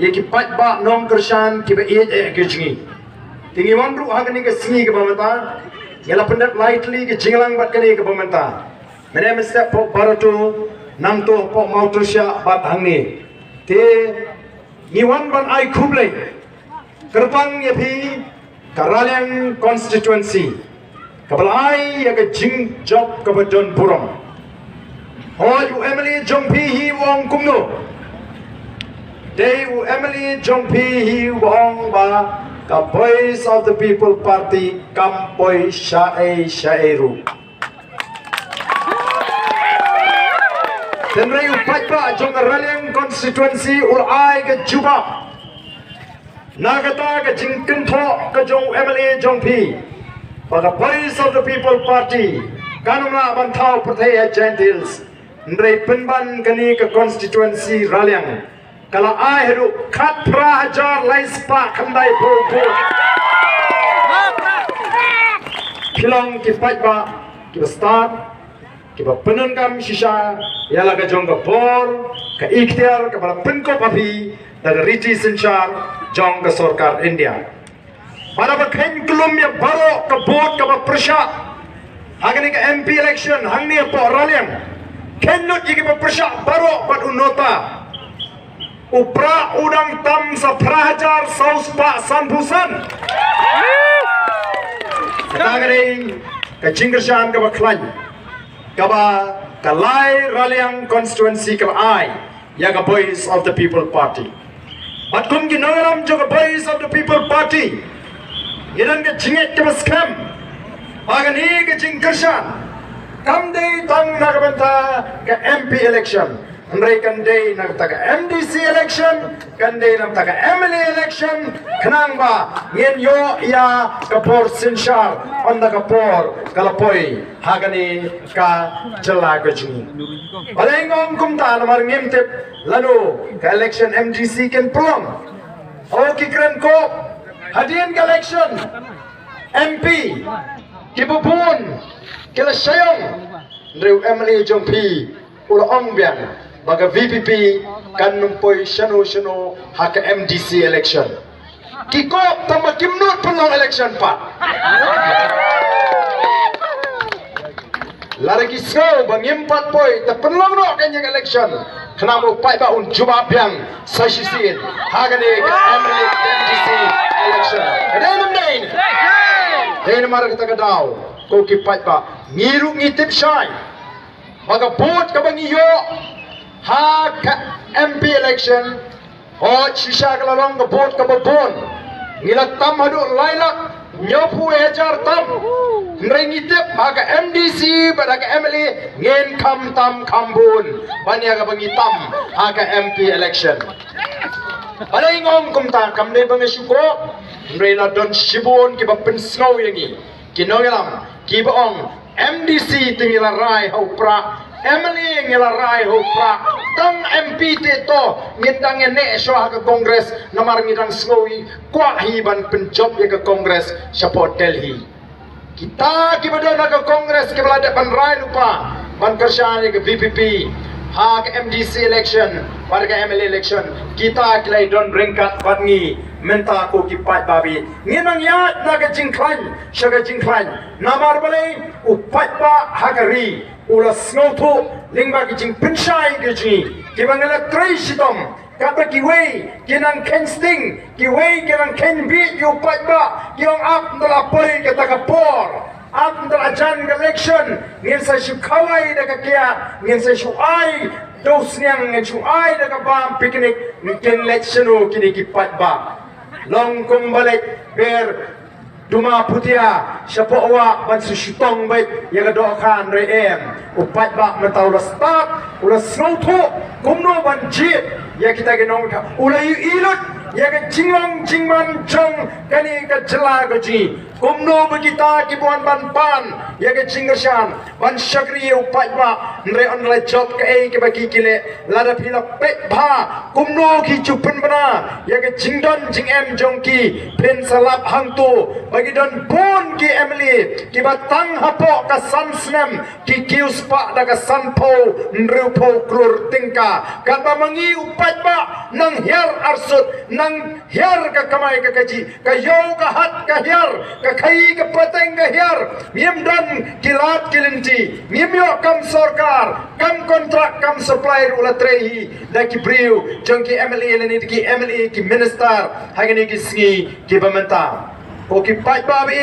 ye ki pat ba nong kersan ki ba ke jingi tingi wandru hagani ke singi ke pemerintahan yala pendat lightly ke jinglang bat kani ke pemerintahan mene mesti po barotu nam to po mautusya bat hangni te niwan ban ai khuble kerbang ye phi 3raliang constituency kabalai ya ke jing job ke badon puram hoi MLA jongpi hi ongkumno Day MLA jongpi hi wong ba ka voice of the people party kampoi shaei2 Tenrai upat ba jong 3raliang constituency ulai ke juba Nagata ke jingken tho ke jong MLA jongpi pada voice of the people party kanuna bantau perthai gentils ndrei penban kani ke constituency 3raliang kala ai heru khat pra hajar lai spa khandai po kilong ki fight ba ki start ki ba penon kam shisha yala ka jong ka bor ka ikhtiar ka bala penko papi daga riti senchar jong ka sarkar India para ba khen kulum ya baro ka vote ka ba prasha hagani ka MP election hangni po 3raliang khen not yigi ba prasha baro pat unota upra udang tam sa prahajar saus pa sambusan katagari ka jinggershan ka ba klan ka ba kalai 3raliang constituency ka ai ya ka voice of the people party but kum gi nangaram jo ka voice of the people party idan ka jinget ka scam agani ka jinggershan kam dei tang na ka banta ka MP election Andai kandai nak taka MDC election, kandai nak taka MLA election, kenang ba? Ngin yo ya kapor sinshar, onda kapor kalapoi, hagani ka jela kajini. Balengong kumta namar ngimtip lalu ka election MDC ken pelong. O kikren ko hadian ka election MP kibubun kila sayong ndrew MLA jongpi ula ongbian. Baga VPP kan numpoi shano haka MDC election. Kikop tama kimnut penong election pa. Laragi snow bangimpat poi ta penong no kanyang election. Kenamo pai ba un jubab yang sasisin hagani MDC election. Kadenam dain. Dain mar kita kadaw ko kipat ba ngiru ngitip syai. Baga vote ka bangiyo ha MP election o shisha kalalong ka vote ka babon ngilat tam hadu lailak nyopu ejar tam nrengitip ha ka MDC pada ka MLA ngen kam tam kambun banya ka bangitam ha ka MP election alay ngom kumta kamne bangi syuko nrela don shibun ki ba pensngau yangi kinogelam ki baong MDC tingila rai hau pra MLA ngelarai hopra tang MP teto ngitang ene syoah ke kongres namar ngitang sngoi kwa hiban penjob ya ke kongres support Delhi kita kibadona ke kongres ke belada ban rai lupa ban kersyane ke VPP ha ke MDC election pada ke MLA election kita kelai don ringkat batngi menta ko kipat babi nginang yat na ke jingklan syaga jingklan namar balai upat ba hagari ula snotu lingba kijing pensyai kijing kibangala tray sitom kata kiwei kinang ken sting kiwei kinang ken beat yu patba yung up ndala poi kata kapor up ndala jan election ngin sa syu kawai da kakia ngin sa syu ai dos niang ngin syu ai da kabam picnic ngin election kini kipatba long kumbalik ber Duma putia siapa awak ban susutong baik yang doakan reem upat bak mentau ulah start ulah snowto kumno ban jit ya kita genong ka ulah ilut ya ke jingong jingman jong kani ka jela gaji kumno begita kibuan ban pan ya ke cinggersan ban syakri upai ba nre online job ke ke bagi kile lada pila pek bha kumno ki chupen bana ya ke jingdon jing em jongki pen salap hangtu bagi don pun ki MLA ki batang hapo ka sansnem ki kius pa da ka sanpo nrupo klur tingka kata mangi upai ba nang hiar arsut nang hiar ka kamai ka kaji ka yo ka hat ka hiar ka khai ka pateng ka hiar miem dan kilat kilinti miem yo kam sarkar kam kontrak kam supplier ula trehi da ki briu jongki MLA leni ki MLA ki minister hagani ki singi ki pementa o ki pai ba bi